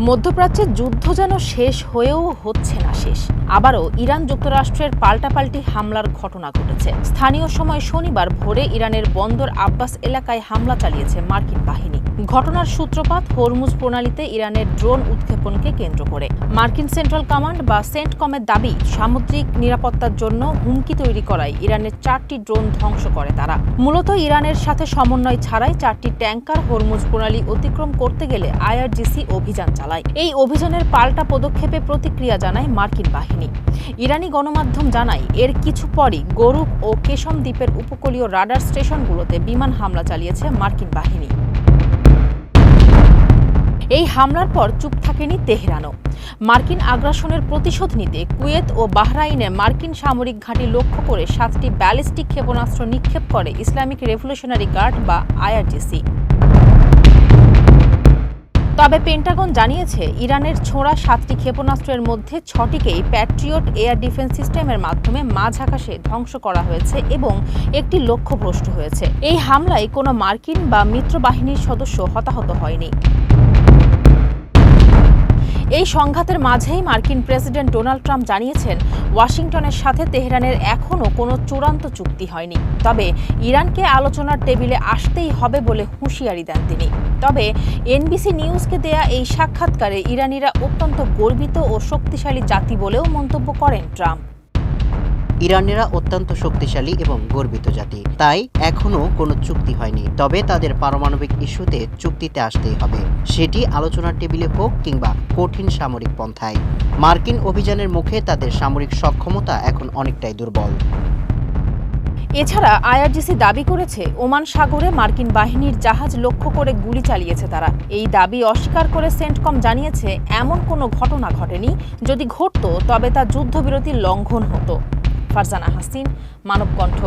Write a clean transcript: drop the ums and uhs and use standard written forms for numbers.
মধ্যপ্রাচ্যে যুদ্ধ যেন শেষ হয়েও হচ্ছে না শেষ। আবারও ইরান যুক্তরাষ্ট্রের পাল্টাপাল্টি হামলার ঘটনা ঘটেছে। স্থানীয় সময় শনিবার ভোরে ইরানের বন্দর আব্বাস এলাকায় হামলা চালিয়েছে মার্কিন বাহিনী। ঘটনার সূত্রপাত হরমুজ প্রণালীতে ইরানের ড্রোন উৎক্ষেপণকে কেন্দ্র করে। মার্কিন সেন্ট্রাল কমান্ড বা সেন্টকমের দাবি, সামুদ্রিক নিরাপত্তার জন্য হুমকি তৈরি করায় ইরানের 4টি ড্রোন ধ্বংস করে তারা। মূলত ইরানের সাথে সমন্বয় ছাড়াই 4টি ট্যাঙ্কার হরমুজ প্রণালী অতিক্রম করতে গেলে আইআরজিসি অভিযান চালায়। এই অভিযানের পাল্টা পদক্ষেপে প্রতিক্রিয়া জানায় মার্কিন বাহিনী। ইরানি গণমাধ্যম জানায়, এর কিছু পরই গরুব ও কেশম দ্বীপের উপকূলীয় রাডার স্টেশনগুলোতে বিমান হামলা চালিয়েছে মার্কিন বাহিনী। এই হামলার পর চুপ থাকেনি তেহরানও। মার্কিন আগ্রাসনের প্রতিশোধ নিতে কুয়েত ও বাহরাইনে মার্কিন সামরিক ঘাঁটি লক্ষ্য করে 7টি ব্যালিস্টিক ক্ষেপণাস্ত্র নিক্ষেপ করে ইসলামিক রেভলিউশনারি গার্ড বা আইআরজিসি। তবে পেন্টাগন জানিয়েছে, ইরানের ছোড়া 7টি ক্ষেপণাস্ত্রের মধ্যে 6টিকেই প্যাট্রিয়ট এয়ার ডিফেন্স সিস্টেমের মাধ্যমে মাঝ আকাশে ধ্বংস করা হয়েছে এবং একটি লক্ষ্যভ্রষ্ট হয়েছে। এই হামলায় কোনো মার্কিন বা মিত্র বাহিনীর সদস্য হতাহত হয়নি। এই সংঘাতের মাঝেই মার্কিন প্রেসিডেন্ট ডোনাল্ড ট্রাম্প জানিয়েছেন, ওয়াশিংটনের সাথে তেহরানের এখনও কোনো চূড়ান্ত চুক্তি হয়নি, তবে ইরানকে আলোচনার টেবিলে আসতেই হবে বলে হুঁশিয়ারি দেন তিনি। তবে এনবিসি নিউজকে দেয়া এই সাক্ষাৎকারে ইরানিরা অত্যন্ত গর্বিত ও শক্তিশালী জাতি বলেও মন্তব্য করেন ট্রাম্প। ইরানিরা অত্যন্ত শক্তিশালী এবং গর্বিত জাতি, তাই এখনও কোনো চুক্তি হয়নি। তবে তাদের পারমাণবিক ইস্যুতে চুক্তিতে আসতেই হবে, সেটি আলোচনার টেবিলে হোক কিংবা কঠিন সামরিক পন্থায়। মার্কিন অভিযানের মুখে তাদের সামরিক সক্ষমতা এখন অনেকটাই দুর্বল। এছাড়া আইআরজিসি দাবি করেছে, ওমান সাগরে মার্কিন বাহিনীর জাহাজ লক্ষ্য করে গুলি চালিয়েছে তারা। এই দাবি অস্বীকার করে সেন্টকম জানিয়েছে, এমন কোনো ঘটনা ঘটেনি। যদি ঘটত তবে তা যুদ্ধবিরতির লঙ্ঘন হতো। ফারজানা হাসিন, মানবকণ্ঠ।